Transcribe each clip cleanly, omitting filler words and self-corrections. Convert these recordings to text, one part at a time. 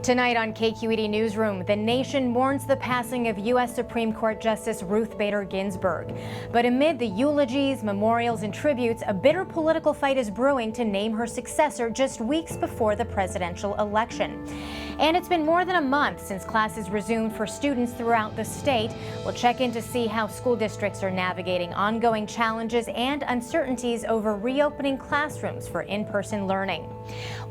Tonight on KQED Newsroom, the nation mourns the passing of U.S. Supreme Court Justice Ruth Bader Ginsburg. But amid the eulogies, memorials, and tributes, a bitter political fight is brewing to name her successor just weeks before the presidential election. And it's been more than a month since classes resumed for students throughout the state. We'll check in to see how school districts are navigating ongoing challenges and uncertainties over reopening classrooms for in-person learning.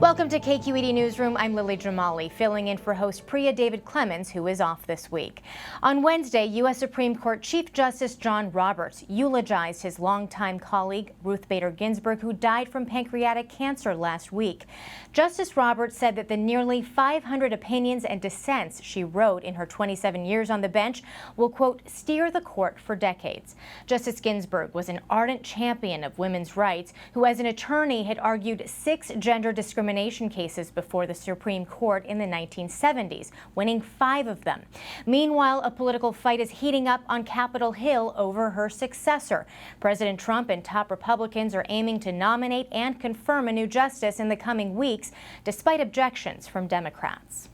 Welcome to KQED Newsroom. I'm Lily Jamali, filling in for host Priya David Clemens, who is off this week. On Wednesday, U.S. Supreme Court Chief Justice John Roberts eulogized his longtime colleague, Ruth Bader Ginsburg, who died from pancreatic cancer last week. Justice Roberts said that the nearly 500 opinions and dissents she wrote in her 27 years on the bench will, quote, steer the court for decades. Justice Ginsburg was an ardent champion of women's rights who, as an attorney, had argued 6 gender discrimination cases before the Supreme Court in the 1970s, winning 5 of them. Meanwhile, a political fight is heating up on Capitol Hill over her successor. President Trump and top Republicans are aiming to nominate and confirm a new justice in the coming weeks, despite objections from Democrats.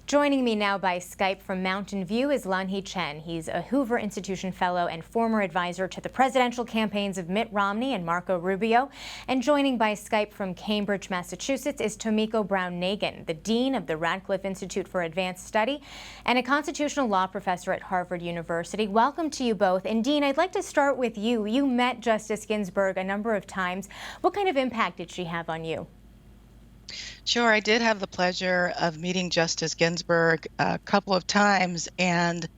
Joining me now by Skype from Mountain View is Lanhee Chen. He's a Hoover Institution Fellow and former advisor to the presidential campaigns of Mitt Romney and Marco Rubio. And joining by Skype from Cambridge, Massachusetts is Tomiko Brown-Nagin, the Dean of the Radcliffe Institute for Advanced Study and a constitutional law professor at Harvard University. Welcome to you both. And Dean, I'd like to start with you. You met Justice Ginsburg a number of times. What kind of impact did she have on you? Sure, I did have the pleasure of meeting Justice Ginsburg a couple of times, and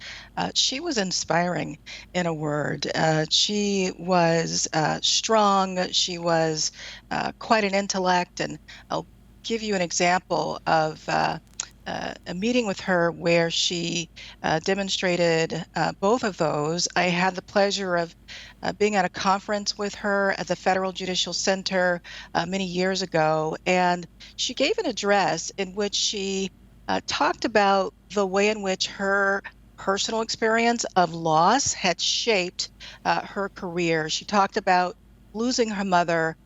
she was inspiring, in a word. She was strong, she was quite an intellect, and I'll give you an example of a meeting with her where she demonstrated both of those. I had the pleasure of being at a conference with her at the Federal Judicial Center many years ago, and she gave an address in which she talked about the way in which her personal experience of loss had shaped her career. She talked about losing her mother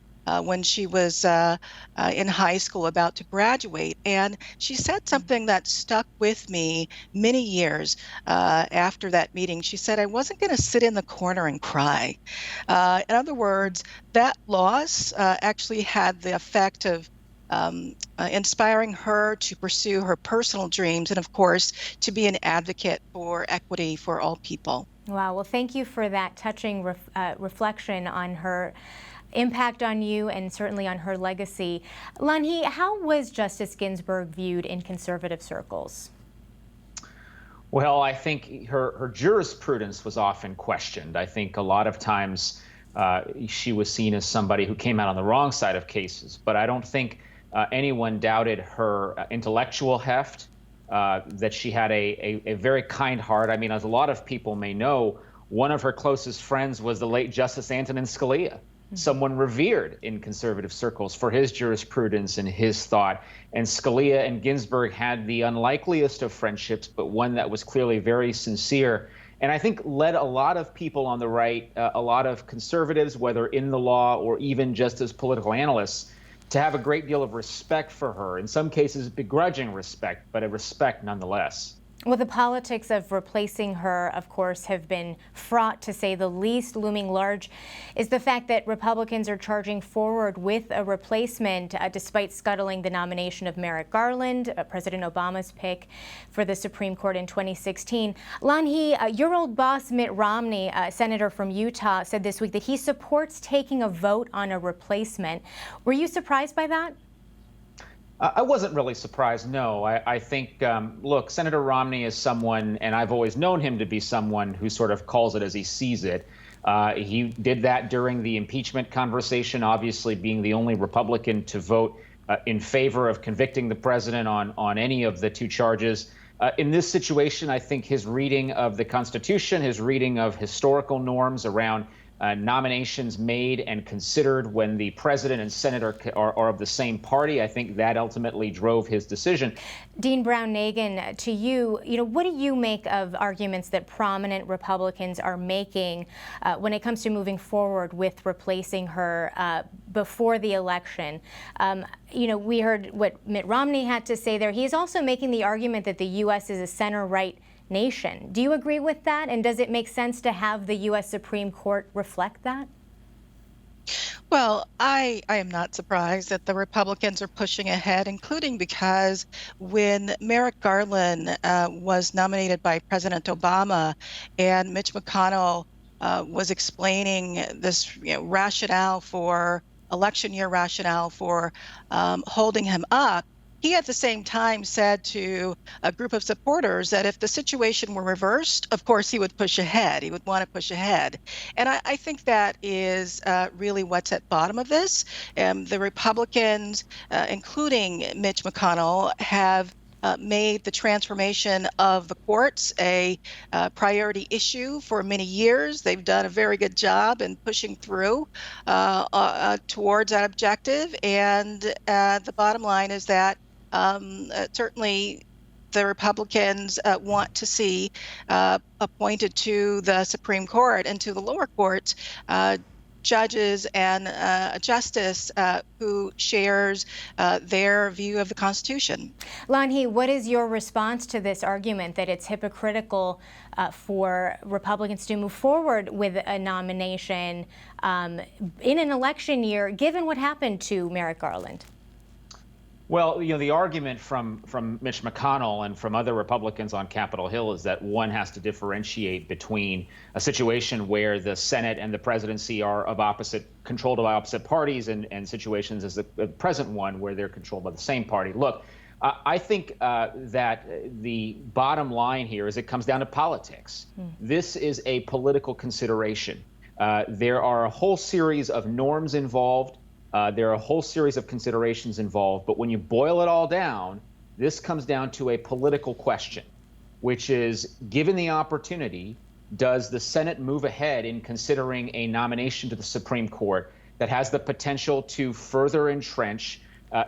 when she was in high school, about to graduate. And she said something that stuck with me many years after that meeting. She said, I wasn't going to sit in the corner and cry. In other words, that loss actually had the effect of inspiring her to pursue her personal dreams and, of course, to be an advocate for equity for all people. Wow. Well, thank you for that touching reflection on her impact on you and certainly on her legacy. Lanhee, how was Justice Ginsburg viewed in conservative circles? Well, I think her jurisprudence was often questioned. I think a lot of times she was seen as somebody who came out on the wrong side of cases, but I don't think anyone doubted her intellectual heft, that she had a very kind heart. I mean, as a lot of people may know, one of her closest friends was the late Justice Antonin Scalia, someone revered in conservative circles for his jurisprudence and his thought. And Scalia and Ginsburg had the unlikeliest of friendships, but one that was clearly very sincere. And I think led a lot of people on the right, a lot of conservatives, whether in the law or even just as political analysts, to have a great deal of respect for her. In some cases, begrudging respect, but a respect nonetheless. Well, the politics of replacing her, of course, have been fraught, to say the least. Looming large is the fact that Republicans are charging forward with a replacement, despite scuttling the nomination of Merrick Garland, President Obama's pick for the Supreme Court in 2016. Lanhee, your old boss, Mitt Romney, senator from Utah, said this week that he supports taking a vote on a replacement. Were you surprised by that? I wasn't really surprised, no. I think, look, Senator Romney is someone, and I've always known him to be someone who sort of calls it as he sees it. He did that during the impeachment conversation, obviously being the only Republican to vote in favor of convicting the president on any of the 2 charges. In this situation, I think his reading of the Constitution, his reading of historical norms around nominations made and considered when the president and Senate are of the same party. I think that ultimately drove his decision. Dean Brown-Nagin, to you, what do you make of arguments that prominent Republicans are making when it comes to moving forward with replacing her before the election? We heard what Mitt Romney had to say there. He's also making the argument that the U.S. is a center-right nation. Do you agree with that? And does it make sense to have the U.S. Supreme Court reflect that? Well, I am not surprised that the Republicans are pushing ahead, including because when Merrick Garland was nominated by President Obama and Mitch McConnell was explaining this rationale for election year rationale for holding him up, he at the same time said to a group of supporters that if the situation were reversed, of course, he would push ahead. He would want to push ahead. And I think that is really what's at bottom of this. The Republicans, including Mitch McConnell, have made the transformation of the courts a priority issue for many years. They've done a very good job in pushing through towards that objective. And the bottom line is that certainly the Republicans want to see appointed to the Supreme Court and to the lower courts judges and a justice who shares their view of the Constitution. Lanhee, what is your response to this argument that it's hypocritical for Republicans to move forward with a nomination in an election year, given what happened to Merrick Garland? Well, the argument from Mitch McConnell and from other Republicans on Capitol Hill is that one has to differentiate between a situation where the Senate and the presidency are controlled by opposite parties and situations as the present one where they're controlled by the same party. Look, I think that the bottom line here is it comes down to politics. This is a political consideration. There are a whole series of norms involved. There are a whole series of considerations involved, but when you boil it all down, this comes down to a political question, which is, given the opportunity, does the Senate move ahead in considering a nomination to the Supreme Court that has the potential to further entrench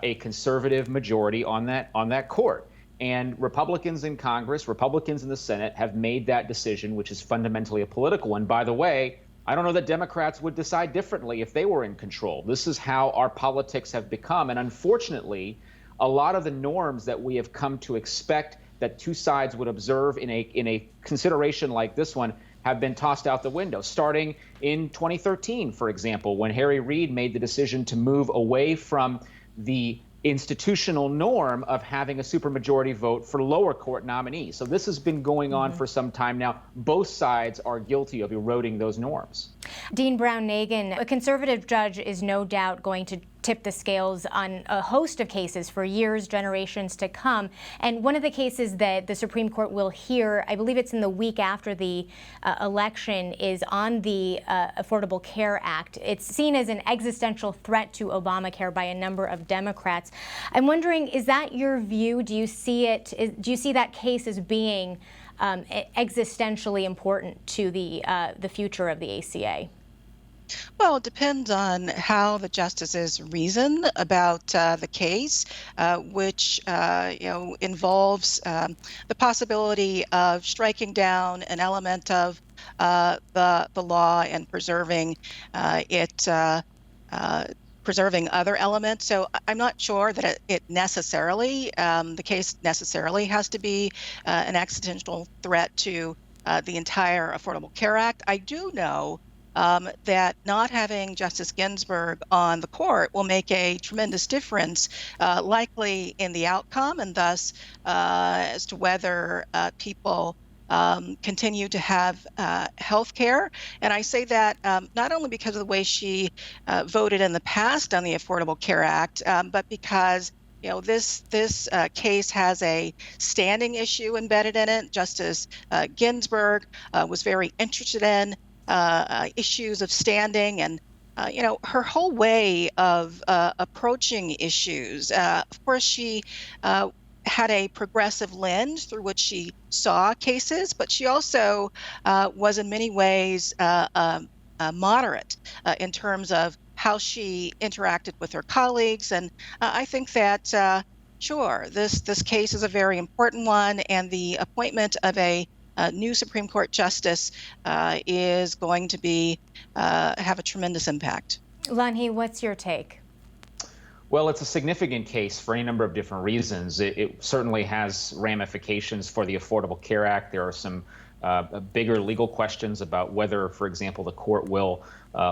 a conservative majority on that court? And Republicans in Congress, Republicans in the Senate have made that decision, which is fundamentally a political one. By the way, I don't know that Democrats would decide differently if they were in control. This is how our politics have become. And unfortunately, a lot of the norms that we have come to expect that two sides would observe in a consideration like this one have been tossed out the window, starting in 2013, for example, when Harry Reid made the decision to move away from the institutional norm of having a supermajority vote for lower court nominees. So this has been going on for some time now. Both sides are guilty of eroding those norms. Dean Brown-Nagin, a conservative judge is no doubt going to tip the scales on a host of cases for years, generations to come. And one of the cases that the Supreme Court will hear, I believe it's in the week after the election, is on the Affordable Care Act. It's seen as an existential threat to Obamacare by a number of Democrats. I'm wondering, is that your view? Do you see that case as being existentially important to the future of the ACA? Well, it depends on how the justices reason about the case, which involves the possibility of striking down an element of the law and preserving preserving other elements. So I'm not sure that it necessarily, the case necessarily has to be an existential threat to the entire Affordable Care Act. I do know that not having Justice Ginsburg on the court will make a tremendous difference, likely in the outcome, and thus as to whether people continue to have health care. And I say that not only because of the way she voted in the past on the Affordable Care Act, but because this case has a standing issue embedded in it. Justice Ginsburg was very interested in issues of standing, and her whole way of approaching issues. Of course, she had a progressive lens through which she saw cases, but she also was in many ways moderate in terms of how she interacted with her colleagues. And I think that, sure, this case is a very important one, and the appointment of a new Supreme Court justice is going to have a tremendous impact. Lanhee, what's your take? Well, it's a significant case for any number of different reasons. It certainly has ramifications for the Affordable Care Act. There are some bigger legal questions about whether, for example, the court will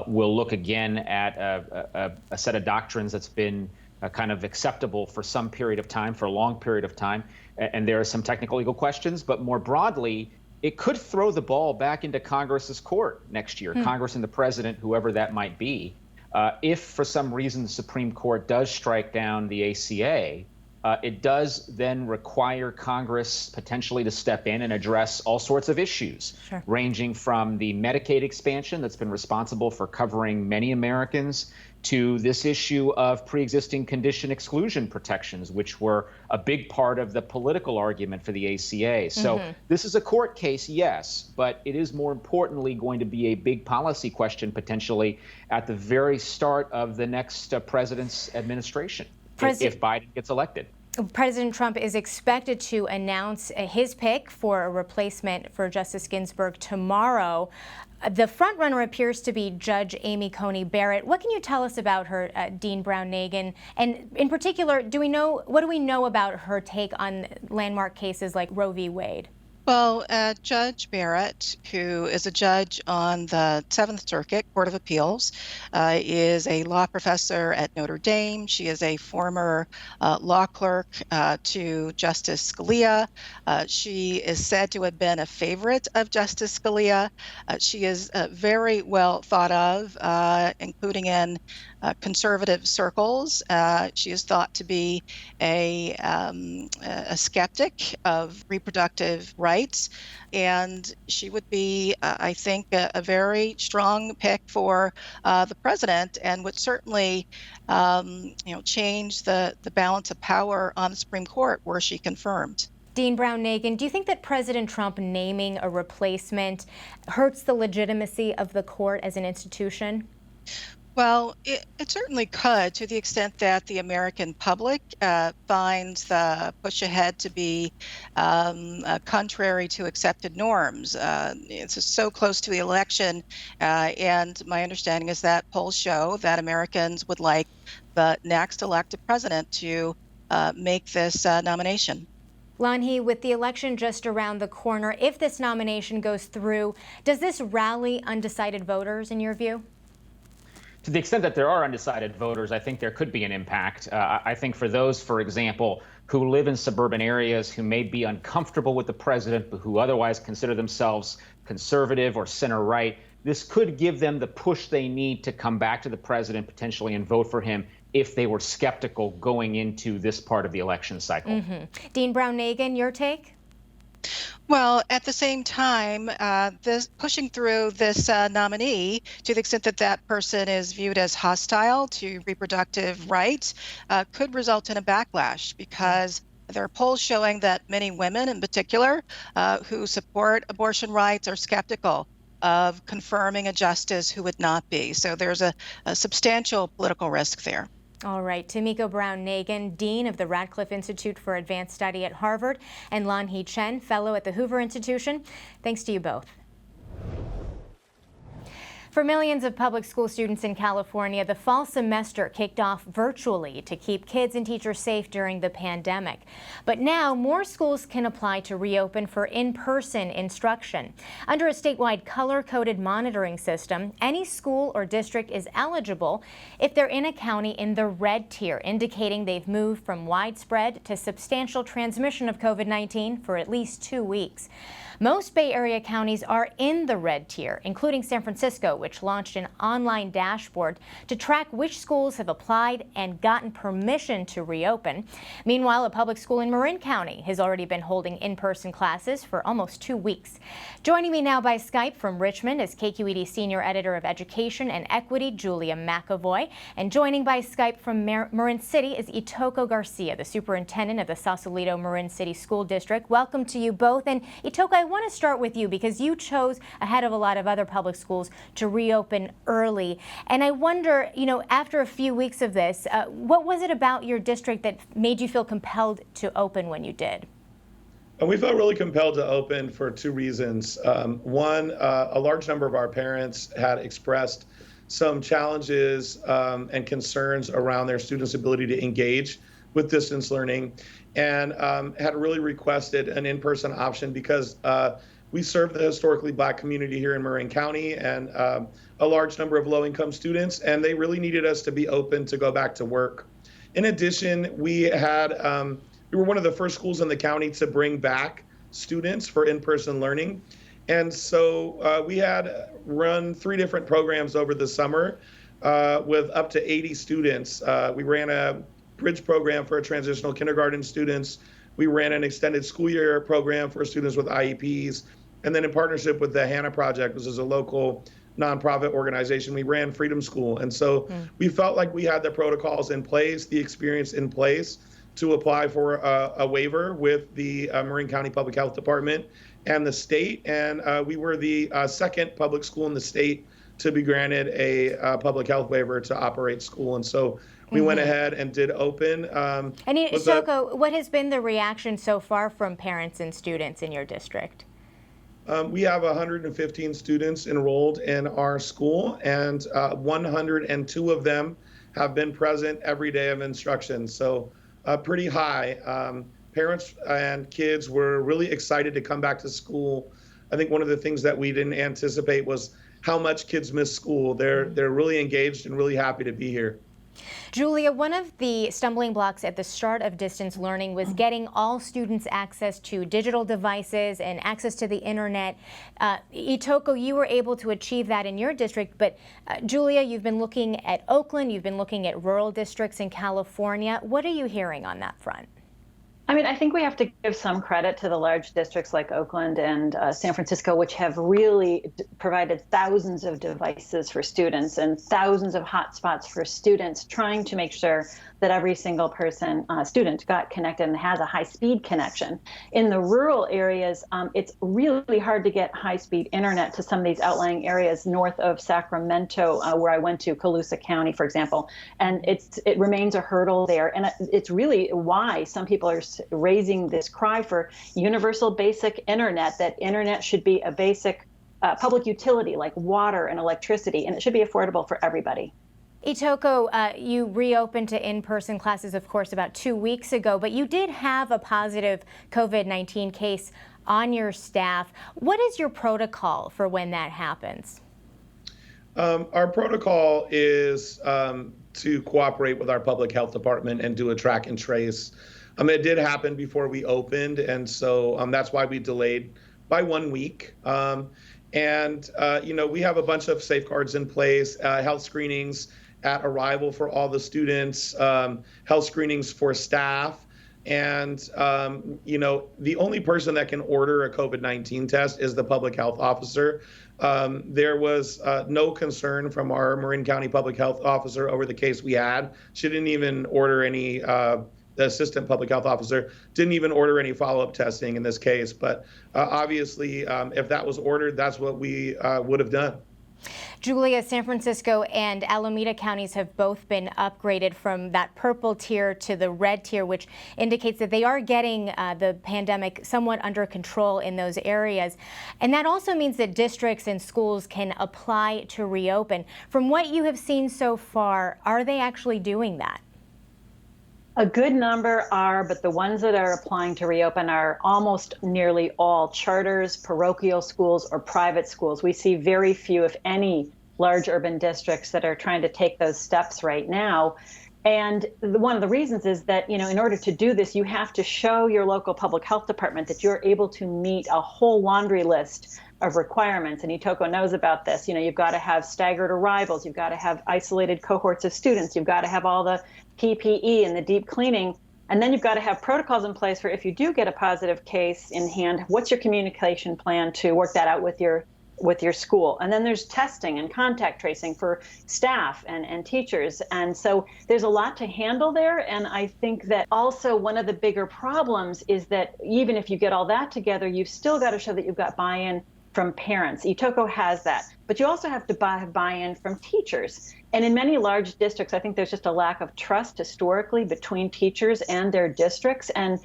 look again at a set of doctrines that's been kind of acceptable for some period of time, for a long period of time. And there are some technical legal questions, but more broadly, it could throw the ball back into Congress's court next year, Congress and the president, whoever that might be. If for some reason the Supreme Court does strike down the ACA, it does then require Congress potentially to step in and address all sorts of issues, ranging from the Medicaid expansion that's been responsible for covering many Americans to this issue of pre-existing condition exclusion protections, which were a big part of the political argument for the ACA. So this is a court case, yes, but it is more importantly going to be a big policy question potentially at the very start of the next president's administration, if Biden gets elected. President Trump is expected to announce his pick for a replacement for Justice Ginsburg tomorrow. The frontrunner appears to be Judge Amy Coney Barrett. What can you tell us about her, Dean Brown-Nagin? And in particular, what do we know about her take on landmark cases like Roe v. Wade? Well, Judge Barrett, who is a judge on the Seventh Circuit Court of Appeals, is a law professor at Notre Dame. She is a former law clerk to Justice Scalia. She is said to have been a favorite of Justice Scalia. She is very well thought of, including in conservative circles. She is thought to be a skeptic of reproductive rights, and she would be, I think, a very strong pick for the president, and would certainly, change the balance of power on the Supreme Court were she confirmed. Dean Brown-Nagin, do you think that President Trump naming a replacement hurts the legitimacy of the court as an institution? Well, it certainly could, to the extent that the American public finds the push ahead to be contrary to accepted norms. It's so close to the election, and my understanding is that polls show that Americans would like the next elected president to make this nomination. Lanhee, with the election just around the corner, if this nomination goes through, does this rally undecided voters in your view? To the extent that there are undecided voters, I think there could be an impact. I think for those, for example, who live in suburban areas, who may be uncomfortable with the president, but who otherwise consider themselves conservative or center-right, this could give them the push they need to come back to the president potentially and vote for him if they were skeptical going into this part of the election cycle. Dean Brown-Nagin, your take? Well, at the same time, this pushing through this nominee, to the extent that that person is viewed as hostile to reproductive rights, could result in a backlash, because there are polls showing that many women in particular who support abortion rights are skeptical of confirming a justice who would not be. So there's a substantial political risk there. All right, Tomiko Brown-Nagin, Dean of the Radcliffe Institute for Advanced Study at Harvard, and Lanhee Chen, Fellow at the Hoover Institution. Thanks to you both. For millions of public school students in California, the fall semester kicked off virtually to keep kids and teachers safe during the pandemic. But now more schools can apply to reopen for in-person instruction. Under a statewide color-coded monitoring system, any school or district is eligible if they're in a county in the red tier, indicating they've moved from widespread to substantial transmission of COVID-19 for at least 2 weeks. Most Bay Area counties are in the red tier, including San Francisco, which launched an online dashboard to track which schools have applied and gotten permission to reopen. Meanwhile, a public school in Marin County has already been holding in-person classes for almost 2 weeks. Joining me now by Skype from Richmond is KQED Senior Editor of Education and Equity, Julia McAvoy. And joining by Skype from Marin City is Itoko Garcia, the Superintendent of the Sausalito Marin City School District. Welcome to you both. And Itoko, I want to start with you because you chose, ahead of a lot of other public schools, to reopen early. And I wonder, after a few weeks of this, what was it about your district that made you feel compelled to open when you did? And we felt really compelled to open for two reasons. One, a large number of our parents had expressed some challenges and concerns around their students' ability to engage with distance learning, and had really requested an in-person option because we serve the historically Black community here in Marin County and a large number of low-income students, and they really needed us to be open to go back to work. In addition, we were one of the first schools in the county to bring back students for in-person learning. And so we had run 3 different programs over the summer with up to 80 students. We ran a bridge program for transitional kindergarten students. We ran an extended school year program for students with IEPs. And then in partnership with the Hannah Project, which is a local nonprofit organization, we ran Freedom School. And so we felt like we had the protocols in place, the experience in place to apply for a waiver with the Marin County Public Health Department and the state. And we were the second public school in the state to be granted a public health waiver to operate school. And so we went ahead and did open. And Shoko, what has been the reaction so far from parents and students in your district? We have 115 students enrolled in our school, and 102 of them have been present every day of instruction. So pretty high. Parents and kids were really excited to come back to school. I think one of the things that we didn't anticipate was how much kids miss school. They're really engaged and really happy to be here. Julia, one of the stumbling blocks at the start of distance learning was getting all students access to digital devices and access to the internet. Itoko, you were able to achieve that in your district, but Julia, you've been looking at Oakland, you've been looking at rural districts in California. What are you hearing on that front? I mean, I think we have to give some credit to the large districts like Oakland and San Francisco, which have really provided thousands of devices for students and thousands of hotspots for students, trying to make sure that every single student got connected and has a high-speed connection. In the rural areas, it's really hard to get high-speed internet to some of these outlying areas north of Sacramento, where I went to, Colusa County, for example, and it remains a hurdle there. And it's really why some people are raising this cry for universal basic internet, that internet should be a basic public utility like water and electricity, and it should be affordable for everybody. Itoko, you reopened to in-person classes, of course, about 2 weeks ago, but you did have a positive COVID-19 case on your staff. What is your protocol for when that happens? Our protocol is to cooperate with our public health department and do a track and trace. It did happen before we opened, and so that's why we delayed by 1 week. We have a bunch of safeguards in place, health screenings at arrival for all the students, health screenings for staff. And, the only person that can order a COVID-19 test is the public health officer. There was no concern from our Marin County public health officer over the case we had. She didn't even order any, the assistant public health officer didn't even order any follow-up testing in this case. But obviously, if that was ordered, that's what we would have done. Julia, San Francisco and Alameda counties have both been upgraded from that purple tier to the red tier, which indicates that they are getting the pandemic somewhat under control in those areas. And that also means that districts and schools can apply to reopen. From what you have seen so far, are they actually doing that? A good number are, but the ones that are applying to reopen are almost nearly all charters, parochial schools, or private schools. We see very few, if any, large urban districts that are trying to take those steps right now. And one of the reasons is that, in order to do this, you have to show your local public health department that you're able to meet a whole laundry list of requirements. And Itoko knows about this. You've got to have staggered arrivals. You've got to have isolated cohorts of students. You've got to have all the PPE and the deep cleaning. And then you've got to have protocols in place for if you do get a positive case in hand, what's your communication plan to work that out with your school? And then there's testing and contact tracing for staff and teachers. And so there's a lot to handle there. And I think that also one of the bigger problems is that even if you get all that together, you've still got to show that you've got buy-in from parents. Itoko has that, but you also have to have buy-in from teachers. And in many large districts, I think there's just a lack of trust historically between teachers and their districts. And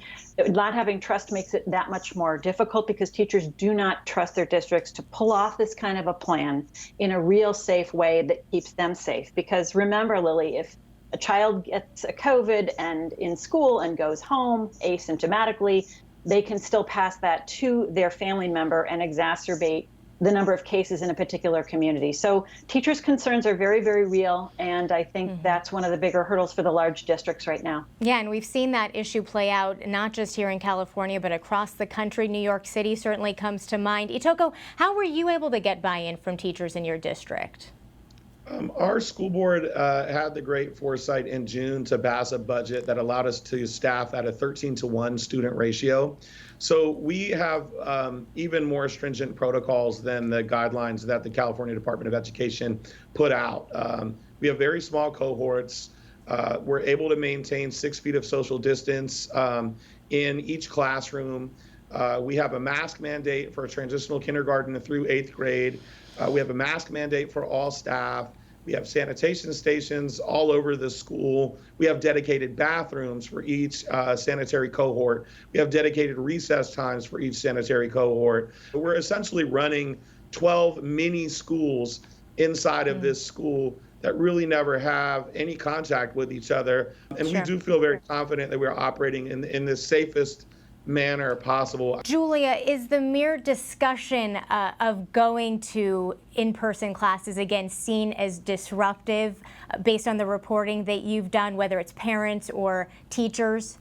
not having trust makes it that much more difficult because teachers do not trust their districts to pull off this kind of a plan in a real safe way that keeps them safe. Because remember, Lily, if a child gets a COVID and in school and goes home asymptomatically, they can still pass that to their family member and exacerbate the number of cases in a particular community. So teachers' concerns are very, very real, and I think that's one of the bigger hurdles for the large districts right now. Yeah, and we've seen that issue play out not just here in California, but across the country. New York City certainly comes to mind. Itoko, how were you able to get buy-in from teachers in your district? Our school board had the great foresight in June to pass a budget that allowed us to staff at a 13-to-1 student ratio. So we have even more stringent protocols than the guidelines that the California Department of Education put out. We have very small cohorts. We're able to maintain 6 feet of social distance in each classroom. We have a mask mandate for transitional kindergarten through 8th grade. We have a mask mandate for all staff. We have sanitation stations all over the school. We have dedicated bathrooms for each sanitary cohort. We have dedicated recess times for each sanitary cohort. We're essentially running 12 mini schools inside of this school that really never have any contact with each other. And we do feel very confident that we're operating in the safest manner possible. Julia, is the mere discussion of going to in-person classes again seen as disruptive based on the reporting that you've done, whether it's parents or teachers?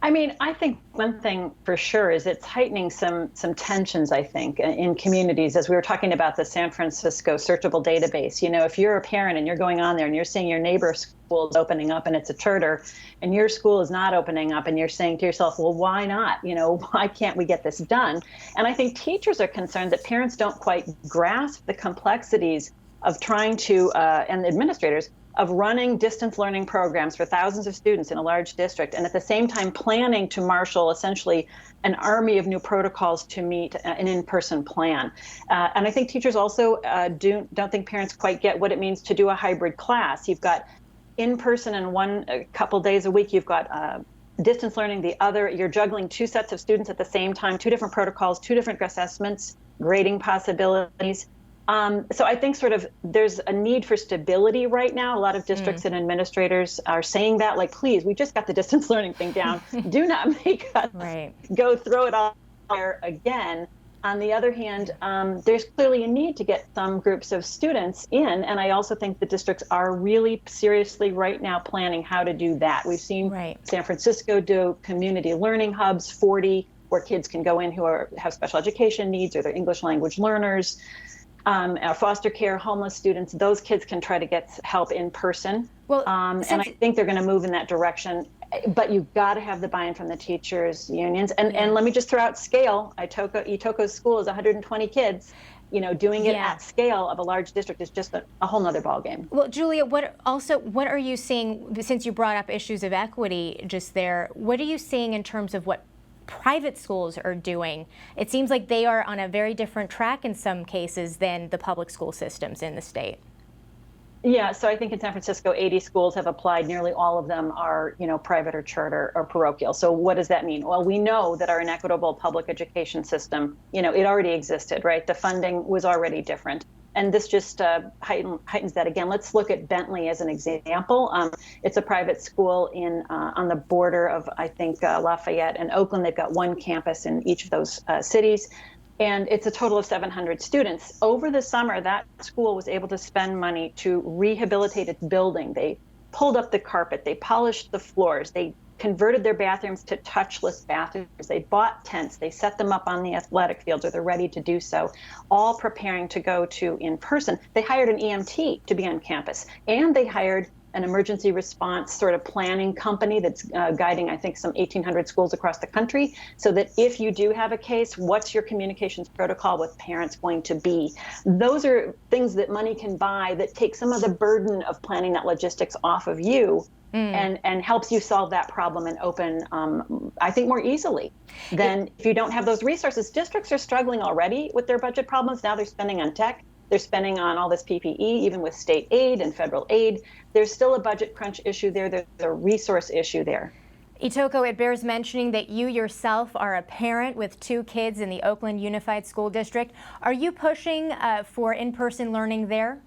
I mean, I think one thing for sure is it's heightening some tensions, I think, in communities. As we were talking about the San Francisco searchable database, you know, if you're a parent and you're going on there and you're seeing your neighbor's school is opening up and it's a charter and your school is not opening up and you're saying to yourself, well, why not? You know, why can't we get this done? And I think teachers are concerned that parents don't quite grasp the complexities of trying to, and the administrators, of running distance learning programs for thousands of students in a large district, and at the same time planning to marshal essentially an army of new protocols to meet an in-person plan. And I think teachers also don't think parents quite get what it means to do a hybrid class. You've got in-person and a couple days a week, you've got distance learning the other. You're juggling 2 sets of students at the same time, 2 different protocols, 2 different assessments, grading possibilities. So I think sort of there's a need for stability right now. A lot of districts and administrators are saying that, like, please, we just got the distance learning thing down. Do not make us go throw it all there again. On the other hand, there's clearly a need to get some groups of students in. And I also think the districts are really seriously right now planning how to do that. We've seen San Francisco do community learning hubs, 40, where kids can go in who have special education needs or they're English language learners. Our foster care, homeless students, those kids can try to get help in person. Well, and I think they're going to move in that direction. But you've got to have the buy-in from the teachers' unions. And let me just throw out scale. Itoko's school is 120 kids. You know, doing it at scale of a large district is just a whole nother ballgame. Well, Julia, what are you seeing, since you brought up issues of equity just there, what are you seeing in terms of what private schools are doing? It seems like they are on a very different track in some cases than the public school systems in the state. Yeah, so I think in San Francisco, 80 schools have applied. Nearly all of them are, you know, private or charter or parochial. So what does that mean? Well, we know that our inequitable public education system, you know, it already existed, right? The funding was already different. And this just heightens that again. Let's look at Bentley as an example. It's a private school on the border of, I think, Lafayette and Oakland. They've got 1 campus in each of those cities. And it's a total of 700 students. Over the summer, that school was able to spend money to rehabilitate its building. They pulled up the carpet. They polished the floors. They converted their bathrooms to touchless bathrooms. They bought tents. They set them up on the athletic fields, or they're ready to do so, all preparing to go to in person. They hired an EMT to be on campus, and they hired an emergency response sort of planning company that's guiding, I think, some 1,800 schools across the country, so that if you do have a case, what's your communications protocol with parents going to be? Those are things that money can buy that take some of the burden of planning that logistics off of you and helps you solve that problem and open I think, more easily than if you don't have those resources. Districts are struggling already with their budget problems. Now they're spending on tech. They're spending on all this PPE, even with state aid and federal aid. There's still a budget crunch issue there. There's a resource issue there. Itoko, it bears mentioning that you yourself are a parent with 2 kids in the Oakland Unified School District. Are you pushing for in-person learning there?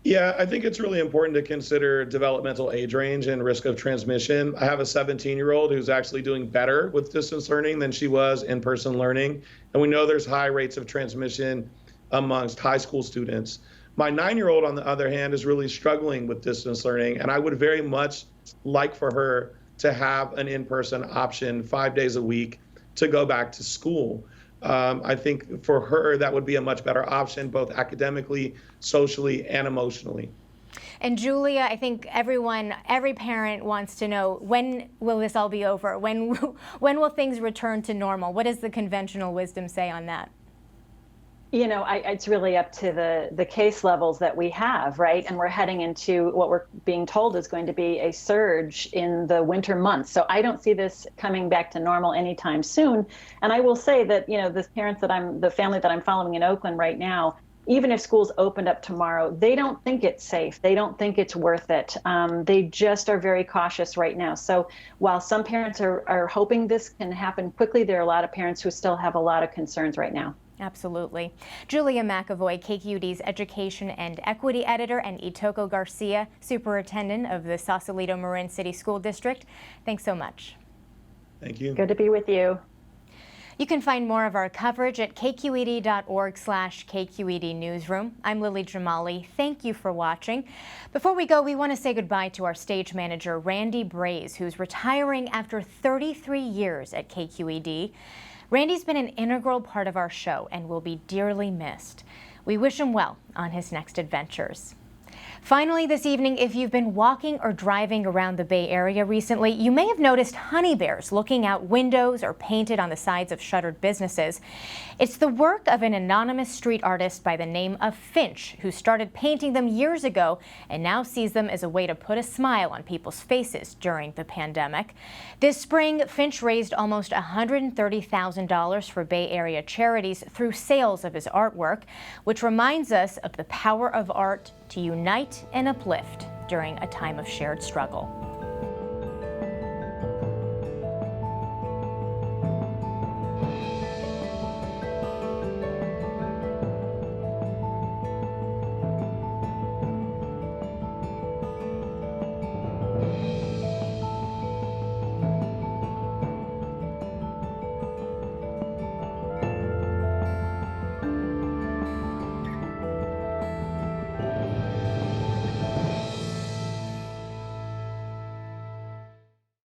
Yeah, I think it's really important to consider developmental age range and risk of transmission. I have a 17-year-old who's actually doing better with distance learning than she was in-person learning. And we know there's high rates of transmission amongst high school students. My 9-year-old, on the other hand, is really struggling with distance learning. And I would very much like for her to have an in-person option 5 days a week to go back to school. I think for her, that would be a much better option, both academically, socially, and emotionally. And Julia, I think every parent wants to know, when will this all be over? When will things return to normal? What does the conventional wisdom say on that? You know, it's really up to the case levels that we have, right? And we're heading into what we're being told is going to be a surge in the winter months. So I don't see this coming back to normal anytime soon. And I will say that, you know, the family that I'm following in Oakland right now, even if schools opened up tomorrow, they don't think it's safe. They don't think it's worth it. They just are very cautious right now. So while some parents are hoping this can happen quickly, there are a lot of parents who still have a lot of concerns right now. Absolutely. Julia McAvoy, KQED's Education and Equity Editor, and Itoko Garcia, Superintendent of the Sausalito-Marin City School District. Thanks so much. Thank you. Good to be with you. You can find more of our coverage at kqed.org/KQED-newsroom. I'm Lily Jamali. Thank you for watching. Before we go, we want to say goodbye to our stage manager, Randy Braze, who's retiring after 33 years at KQED. Randy's been an integral part of our show and will be dearly missed. We wish him well on his next adventures. Finally, this evening, if you've been walking or driving around the Bay Area recently, you may have noticed honey bears looking out windows or painted on the sides of shuttered businesses. It's the work of an anonymous street artist by the name of Finch, who started painting them years ago and now sees them as a way to put a smile on people's faces during the pandemic. This spring, Finch raised almost $130,000 for Bay Area charities through sales of his artwork, which reminds us of the power of art to unite and uplift during a time of shared struggle.